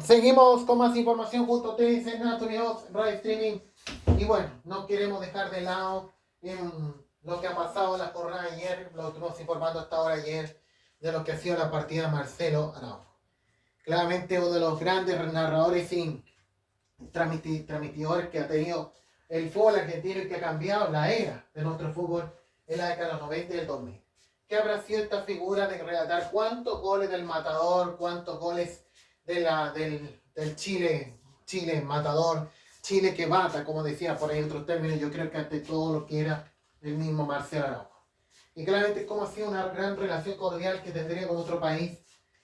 Seguimos con más información junto a ustedes en Anthony Oz, Radio Streaming. Y bueno, no queremos dejar de lado lo que ha pasado en la jornada de ayer. Lo estuvimos informando hasta ahora ayer de lo que ha sido la partida de Marcelo Araujo. Claramente uno de los grandes narradores y transmitidores que ha tenido el fútbol argentino y que ha cambiado la era de nuestro fútbol en la década de los 90 y del 2000. ¿Qué habrá sido esta figura de relatar cuántos goles del matador, cuántos goles del Chile matador, Chile que mata, como decía por ahí en otros términos? Yo creo que ante todo lo que era el mismo Marcelo Araujo. Y claramente cómo ha sido una gran relación cordial que tendría con otro país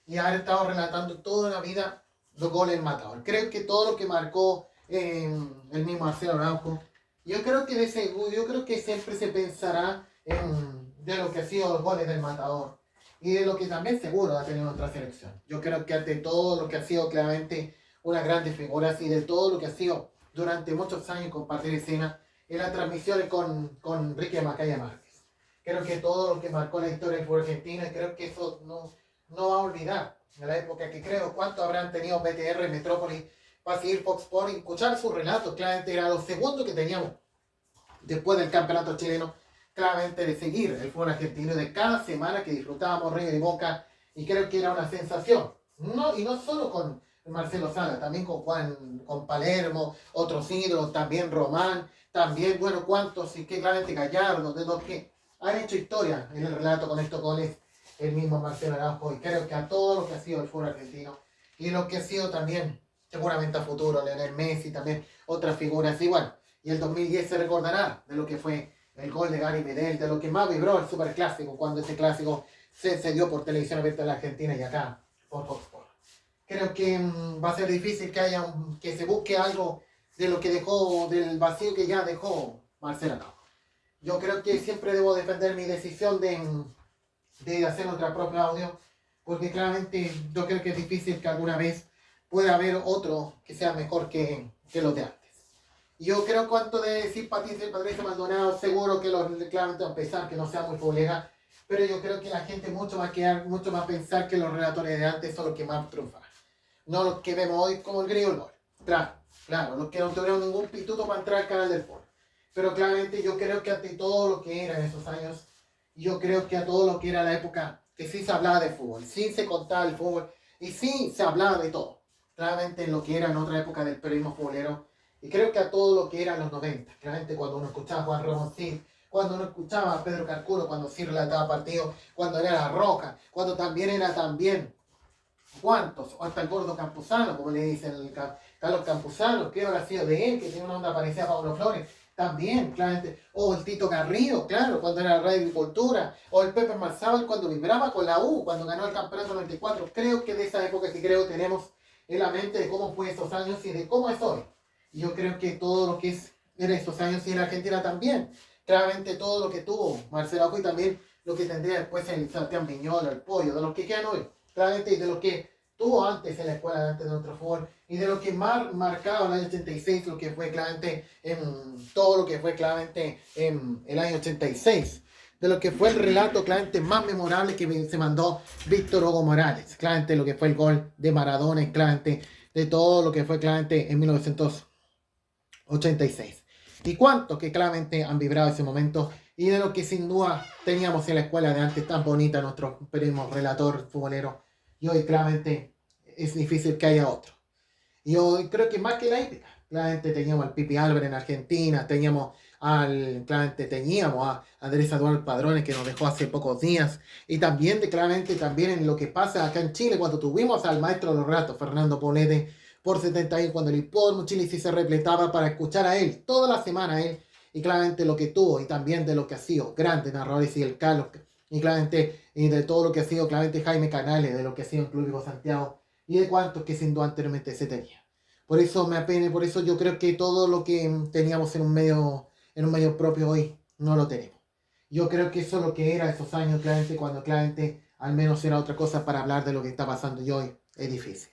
y haber estado relatando toda la vida los goles del matador. Creo que todo lo que marcó el mismo Marcelo Araujo, yo creo que siempre se pensará de lo que ha sido los goles del matador y de lo que también seguro ha tenido nuestra selección. Yo creo que ante todo lo que ha sido claramente unas grandes figuras y de todo lo que ha sido durante muchos años compartir escena en las transmisiones con Enrique Macaya Márquez. Creo que todo lo que marcó la historia del fútbol argentino, creo que eso no va a olvidar. En la época que creo, cuánto habrán tenido BTR, Metrópolis, para seguir Fox Sports y escuchar sus relatos. Claramente era lo segundo que teníamos después del campeonato chileno, claramente de seguir el fútbol argentino de cada semana que disfrutábamos River y Boca, y creo que era una sensación. Y no solo con Marcelo Sala, también con Juan, con Palermo, otros ídolos, también Román, también, bueno, cuántos, y que claramente Gallardo, de los que han hecho historia en el relato con estos goles, el mismo Marcelo Araujo, y creo que a todo lo que ha sido el fútbol argentino, y lo que ha sido también, seguramente a futuro, Leonel Messi, también otras figuras igual. Y el 2010 se recordará de lo que fue el gol de Gary Medel, de lo que más vibró el superclásico, cuando ese clásico se dio por televisión abierta en la Argentina y acá por Fox Sports. Creo que va a ser difícil que se busque algo de lo que dejó, del vacío que ya dejó Marcelo Araujo. Yo creo que siempre debo defender mi decisión de hacer nuestro propio audio, porque claramente yo creo que es difícil que alguna vez pueda haber otro que sea mejor que los de antes. Yo creo cuanto de decir Patricio Maldonado, seguro que los claramente van a pensar que no sea muy colega, pero yo creo que la gente mucho más pensar que los relatores de antes son los que más triunfan. No los que vemos hoy como el gringo gol. Claro, los que no tuvieron ningún pituto para entrar al canal del foro. Pero claramente yo creo que ante todo lo que era en esos años, yo creo que a todo lo que era la época que sí se hablaba de fútbol, sí se contaba el fútbol y sí se hablaba de todo. Claramente en lo que era en otra época del periodismo futbolero, y creo que a todo lo que era en los 90, claramente cuando uno escuchaba a Juan Ramón Cid, cuando uno escuchaba a Pedro Carcuro, cuando sí relataba partidos, cuando era La Roca, cuando también era también ¿cuántos? O hasta el gordo Campuzano, como le dicen, Carlos Campuzano, ¿qué habrá sido de él? Que tiene una onda parecida a Pablo Flores. También, claramente. O el Tito Garrido, claro, cuando era Radio Agricultura. O el Pepe Marzábal cuando vibraba con la U, cuando ganó el campeonato 94. Creo que de esa época que creo tenemos en la mente de cómo fue esos años y de cómo es hoy. Y yo creo que todo lo que era estos años y en Argentina también. Claramente todo lo que tuvo Marcelo Ajo y también lo que tendría después el Sebastián Viñola, el Pollo, de los que quedan hoy claramente, y de lo que tuvo antes en la escuela de antes de nuestro fútbol, y de lo que marcaba el año 86, lo que fue claramente en todo lo que fue claramente en el año 86, de lo que fue el relato claramente más memorable que se mandó Víctor Hugo Morales, claramente lo que fue el gol de Maradona, y claramente de todo lo que fue claramente en 1986. Y cuántos que claramente han vibrado ese momento y de lo que sin duda teníamos en la escuela de antes tan bonita, nuestro periodismo relator futbolero, y hoy claramente es difícil que haya otro. Y hoy creo que más que la épica, claramente teníamos al Pipi Álvarez en Argentina, claramente teníamos a Andrés Eduardo Padrones que nos dejó hace pocos días, y también claramente también en lo que pasa acá en Chile cuando tuvimos al maestro de los ratos, Fernando Polete, por 71, cuando el hipódromo Chile sí se repletaba para escuchar a él, toda la semana a él, y claramente lo que tuvo, y también de lo que ha sido, grandes narradores y el Carlos, y claramente, y de todo lo que ha sido claramente Jaime Canales, de lo que ha sido el Club Vivo Santiago, y de cuántos que sin duda anteriormente se tenía. Por eso me apena, por eso yo creo que todo lo que teníamos en un medio propio hoy, no lo tenemos. Yo creo que eso es lo que era esos años, claramente, cuando claramente al menos era otra cosa para hablar de lo que está pasando y hoy es difícil.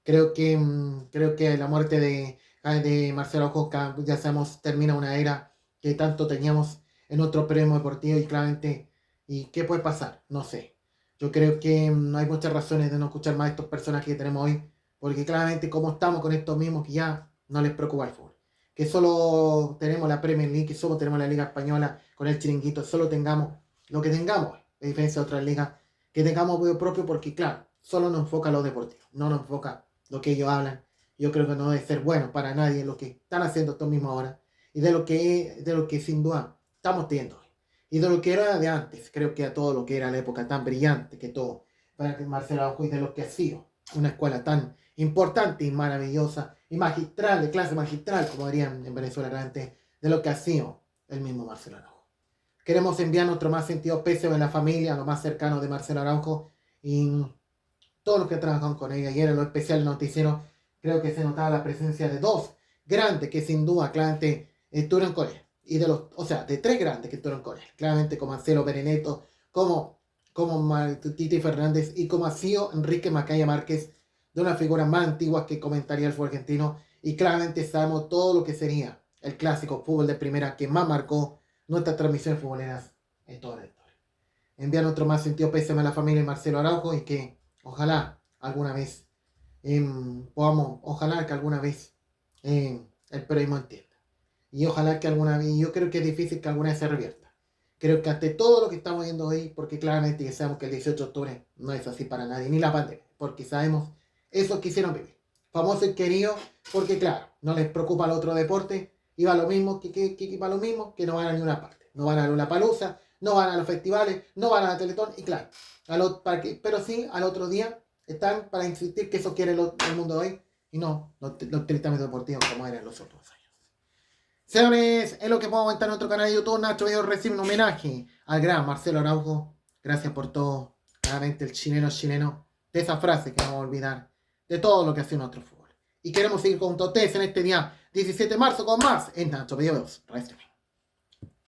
Creo que la muerte de Marcelo Coca, ya sabemos, termina una era que tanto teníamos en otro premio deportivo y claramente, ¿y qué puede pasar? No sé. Yo creo que no hay muchas razones de no escuchar más a estos personajes que tenemos hoy, porque claramente como estamos con estos mismos que ya no les preocupa el fútbol. Que solo tenemos la Premier League, que solo tenemos la Liga Española con el chiringuito, solo tengamos lo que tengamos, a diferencia de otras ligas, que tengamos apoyo propio, porque claro, solo nos enfoca lo deportivo, no nos enfoca lo que ellos hablan. Yo creo que no debe ser bueno para nadie lo que están haciendo estos mismos ahora, y de lo que sin duda estamos teniendo hoy. Y de lo que era de antes, creo que a todo lo que era la época tan brillante que todo, para que Marcelo Araujo y de lo que ha sido una escuela tan importante y maravillosa y magistral, de clase magistral, como dirían en Venezuela realmente, de lo que ha sido el mismo Marcelo Araujo. Queremos enviar nuestro más sentido pésame a la familia, a lo más cercano de Marcelo Araujo y todos los que trabajan con ella. Ayer en lo especial del noticiero creo que se notaba la presencia de dos grandes que sin duda claramente estuvieron con él. Y de los, o sea, de tres grandes que estuvieron con él. Claramente como Marcelo Bereneto, como Titi Fernández y como ha sido Enrique Macaya Márquez, de una figura más antigua que comentaría el fútbol argentino. Y claramente sabemos todo lo que sería el clásico fútbol de primera que más marcó nuestras transmisiones futboleras en toda la historia. Enviar nuestro más sentido pésame a la familia de Marcelo Araujo y que ojalá alguna vez ojalá que alguna vez el periodismo entienda. Y ojalá que alguna vez, yo creo que es difícil que alguna vez se revierta. Creo que ante todo lo que estamos viendo hoy, porque claramente ya sabemos que el 18 de octubre no es así para nadie, ni la pandemia, porque sabemos eso que hicieron vivir. Famoso y querido, porque claro, no les preocupa el otro deporte, y va lo mismo va lo mismo, que no van a ninguna parte. No van a Lollapalooza, no van a los festivales, no van a la Teletón, y claro, pero sí al otro día están para insistir que eso quiere el mundo de hoy, y no los tratamientos deportivos como eran los otros años. Señores, es lo que puedo comentar en nuestro canal de YouTube. Nacho Video recibe un homenaje al gran Marcelo Araujo. Gracias por todo. Claramente el chileno, de esa frase que no vamos a olvidar, de todo lo que hace nuestro fútbol. Y queremos seguir con ustedes en este día 17 de marzo con más en Nacho Video 2.